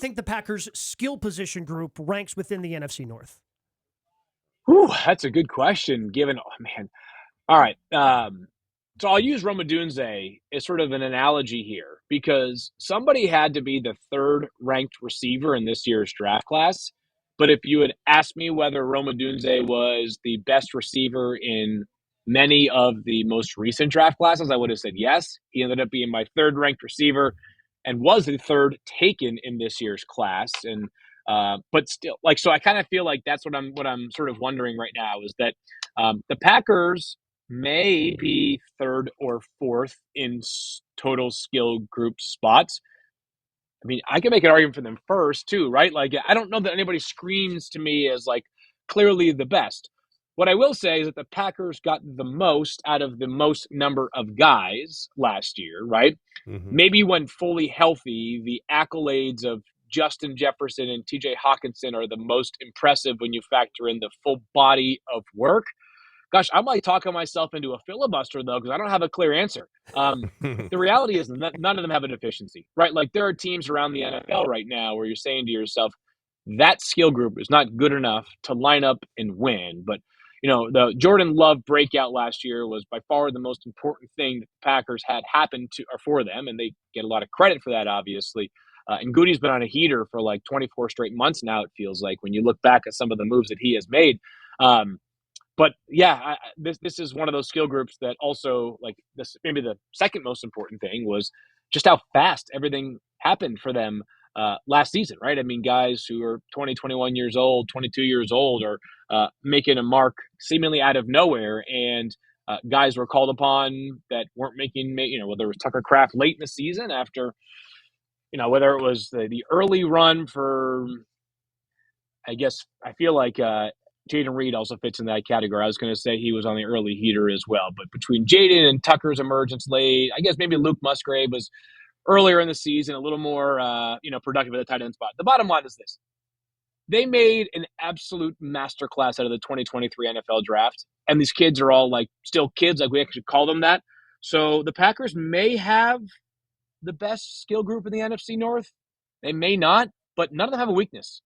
think the Packers' skill position group ranks within the NFC North? Ooh, that's a good question, given, All right. So I'll use Rome Odunze as sort of an analogy here because somebody had to be the third ranked receiver in this year's draft class. But if you had asked me whether Rome Odunze was the best receiver in many of the most recent draft classes, I would have said yes. He ended up being my third ranked receiver and was the third taken in this year's class. And but still, so I kind of feel like that's what I'm sort of wondering right now is that the Packers may be third or fourth in total skill group spots. I mean, I can make an argument for them first too, right? Like, I don't know that anybody screams to me as like clearly the best. What I will say is that the Packers got the most out of the most number of guys last year, right? Mm-hmm. Maybe when fully healthy, the accolades of Justin Jefferson and TJ Hawkinson are the most impressive when you factor in the full body of work. Gosh, I'm like talking myself into a filibuster, though, because I don't have a clear answer. The reality is that none of them have a deficiency, right? Like there are teams around the NFL right now where you're saying to yourself, that skill group is not good enough to line up and win. But, the Jordan Love breakout last year was by far the most important thing that the Packers had happen to or for them, and they get a lot of credit for that, obviously. And Goody's been on a heater for like 24 straight months now, it feels like, when you look back at some of the moves that he has made. But yeah, this is one of those skill groups that also, like, this maybe the second most important thing was just how fast everything happened for them last season, right? I mean, guys who are 20, 21 years old, 22 years old are making a mark seemingly out of nowhere, and guys were called upon that weren't making, whether it was Tucker Kraft late in the season after, whether it was the early run for, I feel like Jaden Reed also fits in that category. I was going to say he was on the early heater as well. But between Jaden and Tucker's emergence late, I guess maybe Luke Musgrave was earlier in the season, a little more productive at the tight end spot. The bottom line is this. They made an absolute masterclass out of the 2023 NFL draft. And these kids are all like still kids, like we actually call them that. So the Packers may have the best skill group in the NFC North. They may not, but none of them have a weakness.